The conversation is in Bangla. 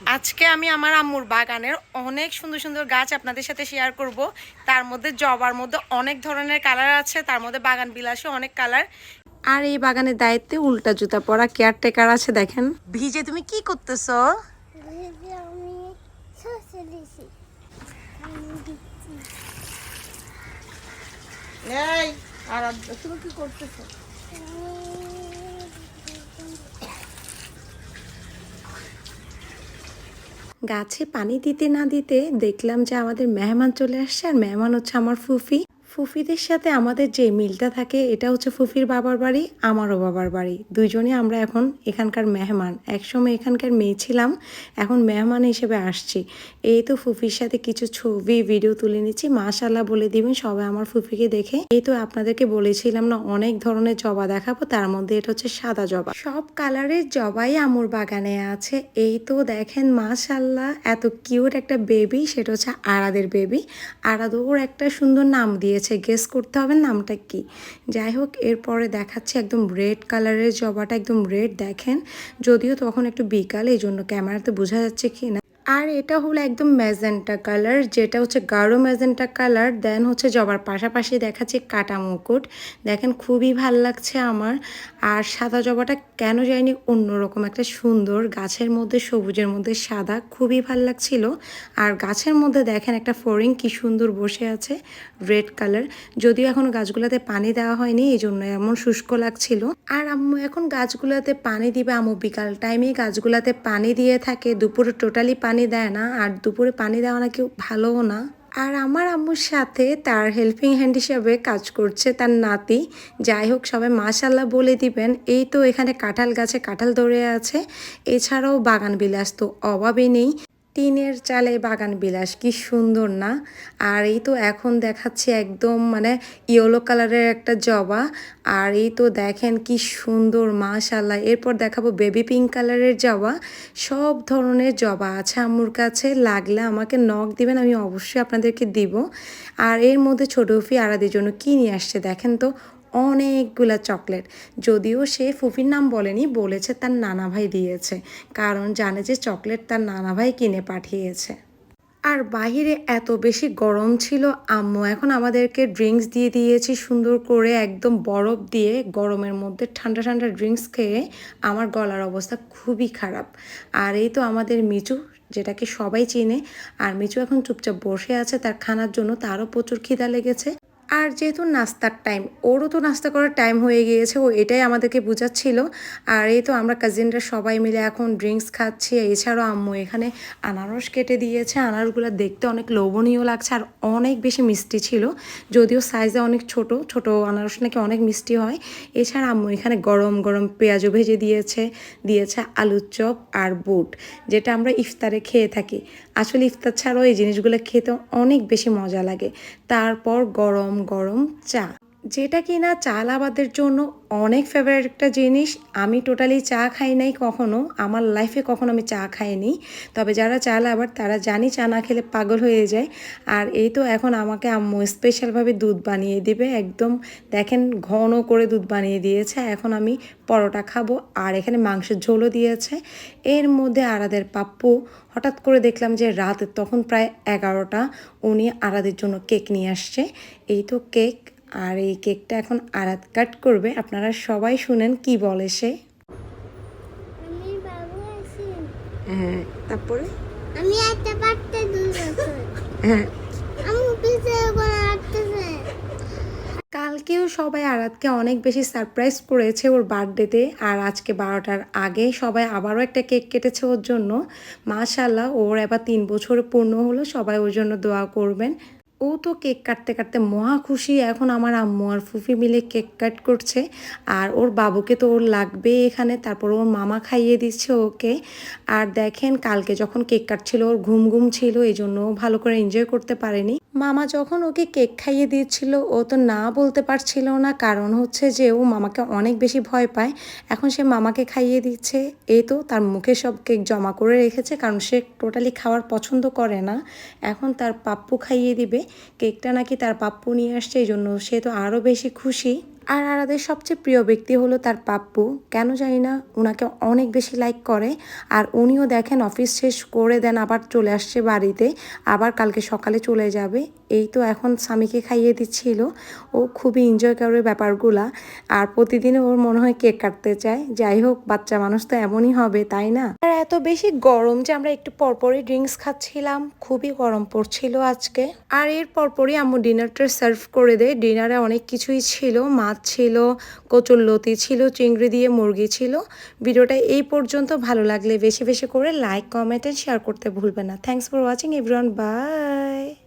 আজকে আমি আমার আম্মুর বাগানের অনেক সুন্দর সুন্দর গাছ আপনাদের সাথে শেয়ার করব। তার মধ্যে জবার মধ্যে অনেক ধরনের কালার আছে, তার মধ্যে বাগান বিলাসী অনেক কালার। আর এই বাগানের দায়িত্বে উল্টা জুতা পরা কেয়ারটেকার আছে। দেখেন ভিজে তুমি কি করতেছো? এই আর তুমি কি করতেছো? গাছে পানি দিতে না দিতে দেখলাম যে আমাদের মেহমান চলে আসছে। আর মেহমান হচ্ছে আমার ফুফি। ফুফিদের সাথে আমাদের যে মিলটা থাকে এটা হচ্ছে ফুফির বাবার বাড়ি, আমারও বাবার বাড়ি। দুইজনে আমরা এখন এখানকার মেহমান। একসময় এখানকার মেয়ে ছিলাম, এখন মেহমান হিসেবে আসছি। এই তো ফুফির সাথে কিছু ছবি ভিডিও তুলে নিচ্ছি। মাশাআল্লাহ বলে দিবেন সবাই আমার ফুফিকে দেখে। এই তো আপনাদেরকে বলেছিলাম না অনেক ধরনের জবা দেখাবো, তার মধ্যে এটা হচ্ছে সাদা জবা। সব কালারের জবাই আমুর বাগানে আছে। এই তো দেখেন মাশাআল্লাহ এত কিউট একটা বেবি, সেটা হচ্ছে আরাদের বেবি। আরাদ ওর একটা সুন্দর নাম দিয়েছে, গেস করতে হবে নামটা কি। যাই হোক, এরপরে দেখাচ্ছি একদম রেড কালারের জবাটা, একদম রেড দেখেন। যদিও তখন একটু বিকাল, এই জন্য ক্যামেরাতে বোঝা যাচ্ছে কি না। আর এটা হলো একদম ম্যাজেন্টা কালার, যেটা হচ্ছে গাঢ় ম্যাজেন্টা কালার। দেন হচ্ছে জবার পাশাপাশি দেখাচ্ছি কাটা মুকুট। দেখেন খুবই ভাল লাগছে আমার। আর সাদা জবাটা কেন জানি অন্যরকম একটা সুন্দর, গাছের মধ্যে সবুজের মধ্যে সাদা, খুবই ভাল লাগছিল। আর গাছের মধ্যে দেখেন একটা ফড়িং কি সুন্দর বসে আছে, রেড কালার। যদিও এখন গাছগুলোতে পানি দেওয়া হয়নি, এই জন্য এমন শুষ্ক লাগছিল। আর আম্মু এখন গাছগুলোতে পানি দিবে। আম্মু বিকাল টাইমে গাছগুলোতে পানি দিয়ে থাকে, দুপুরে টোটালি পানি দেয় না। আর দুপুরে পানি দেওয়া নাকি ভালোও না। আর আমার আম্মুর সাথে তার হেল্পিং হ্যান্ড হিসাবে কাজ করছে তার নাতি। যাই হোক, সবাই মাশাআল্লাহ বলে দিবেন। এই তো এখানে কাঁঠাল গাছে কাঁঠাল ধরে আছে। এছাড়াও বাগান বিলাস তো অভাবে নেই। টিনের চালে বাগান বিলাস কি সুন্দর না? আর এই তো এখন দেখাচ্ছি একদম মানে ইয়েলো কালারের একটা জবা। আর এই তো দেখেন কি সুন্দর মাশাআল্লাহ। এরপর দেখাবো বেবি পিঙ্ক কালারের জবা। সব ধরনের জবা আছে আম্মুর কাছে, লাগলে আমাকে নক দিবেন, আমি অবশ্যই আপনাদেরকে দিব। আর এর মধ্যে ছোট ফুফি আরাদের জন্য কি নিয়ে আসছে দেখেন তো, অনেকগুলা চকলেট। যদিও সে ফুফির নাম বলেনি, বলেছে তার নানা ভাই দিয়েছে, কারণ জানে যে চকলেট তার নানা ভাই কিনে পাঠিয়েছে। আর বাহিরে এত বেশি গরম ছিল, আম্মু এখন আমাদেরকে ড্রিঙ্কস দিয়ে দিয়েছি সুন্দর করে, একদম বরফ দিয়ে। গরমের মধ্যে ঠান্ডা ঠান্ডা ড্রিঙ্কস খেয়ে আমার গলার অবস্থা খুবই খারাপ। আর এই তো আমাদের মিচু, যেটাকে সবাই চিনে। আর মিচু এখন চুপচাপ বসে আছে তার খানার জন্য, তারও প্রচুর খিদা লেগেছে। আর যেহেতু নাস্তার টাইম, ওরও তো নাস্তা করার টাইম হয়ে গিয়েছে, ও এটাই আমাদেরকে বোঝাচ্ছিল। আর এই তো আমরা কাজিনরা সবাই মিলে এখন ড্রিঙ্কস খাচ্ছি। এছাড়াও আম্মু এখানে আনারস কেটে দিয়েছে। আনারসগুলো দেখতে অনেক লোভনীয় লাগছে আর অনেক বেশি মিষ্টি ছিল। যদিও সাইজে অনেক ছোট ছোট আনারস নাকি অনেক মিষ্টি হয়। এছাড়া আম্মু এখানে গরম গরম পেঁয়াজও ভেজে দিয়েছে, দিয়েছে আলুর চপ আর বুট, যেটা আমরা ইফতারে খেয়ে থাকি। আসলে ইফতার ছাড়াও এই জিনিসগুলো খেতে অনেক বেশি মজা লাগে। তারপর গরম গরম চা, যেটা কিনা চা লাভারদের জন্য অনেক ফেভারিট একটা জিনিস। আমি টোটালি চা খাই নাই কখনো, আমার লাইফে কখনো আমি চা খাইনি। তবে যারা চা লাভার তারা জানি চা না খেলে পাগল হয়ে যায়। আর এই তো এখন আমাকে আম্মু স্পেশালভাবে দুধ বানিয়ে দিবে, একদম দেখেন ঘন করে দুধ বানিয়ে দিয়েছে। এখন আমি পরোটা খাবো। আর এখানে মাংসের ঝোলও দিয়েছে। এর মধ্যে আরাদের পাপ্পু হঠাৎ করে দেখলাম যে রাতে তখন প্রায় 11টা, উনি আরাদের জন্য কেক নিয়ে আসছে। এই তো কেক। আর এই কেকটা এখন আরাত কাট করবে, আপনারা সবাই শুনেন কি বলে সে। হ্যাঁ, তারপরে আমি একটা পারতে 2 বছর। হ্যাঁ, আমি পিছে করে আসতেছে। কালকেও সবাই আরাতকে অনেক বেশি সারপ্রাইজ করেছে ওর বার্থডেতে। আর আজকে 12টার আগে সবাই আবারও একটা কেক কেটেছে ওর জন্য। মাশাআল্লাহ, ওর এবার 3 বছর পূর্ণ হলো। সবাই ওর জন্য দোয়া করবেন। ও তো কেক কাটতে কাটতে মহা খুশি। এখন আমার আম্মু আর ফুফি মিলে কেক কাট করছে। আর ওর বাবুকে তো ওর লাগবে এখানে, তারপর ওর মামা খাইয়ে দিচ্ছে ওকে। আর দেখেন কালকে যখন কেক কাটছিল ওর ঘুম ঘুম ছিল, এই জন্য ভালো করে এনজয় করতে পারেনি। মামা যখন ওকে কেক খাইয়ে দিচ্ছিল ও তো না বলতে পারছিল না, কারণ হচ্ছে যে ও মামাকে অনেক বেশি ভয় পায়। এখন সে মামাকে খাইয়ে দিচ্ছে। এই তো তার মুখে সব কেক জমা করে রেখেছে, কারণ সে টোটালি খাওয়ার পছন্দ করে না। এখন তার পাপ্পু খাইয়ে দিবে। কেকটা নাকি তার পাপ্পু নিয়ে আসছে, এই জন্য সে তো আরও বেশি খুশি। আর আরাদের সবচেয়ে প্রিয় ব্যক্তি হলো তার পাপ্পু। কেন জানি না ওনাকে অনেক বেশি লাইক করে। আর উনিও দেখেন অফিস শেষ করে দেন আবার চলে আসছে বাড়িতে, আবার কালকে সকালে চলে যাবে। এই তো এখন স্বামীকে খাইয়ে দিচ্ছিল। ও খুবই এনজয় করে ব্যাপারগুলা। আর প্রতিদিনও ওর মনে হয় কেক কাটতে চায়। যাই হোক, বাচ্চা মানুষ তো এমনই হবে, তাই না? আর এত বেশি গরম যে আমরা একটু পরপরই ড্রিঙ্কস খাচ্ছিলাম, খুবই গরম পড়ছিল আজকে। আর এর পরপরই আম্মু ডিনারটা সার্ভ করে দেয়। ডিনারে অনেক কিছুই ছিল, মাছ ছিল, কচুরলতি ছিল, চিংড়ি দিয়ে মুরগি ছিল। ভিডিওটা এই পর্যন্ত। ভালো লাগলে বেশি বেশি করে লাইক, কমেন্ট এন্ড শেয়ার করতে ভুলবেন না। Thanks for watching everyone, by.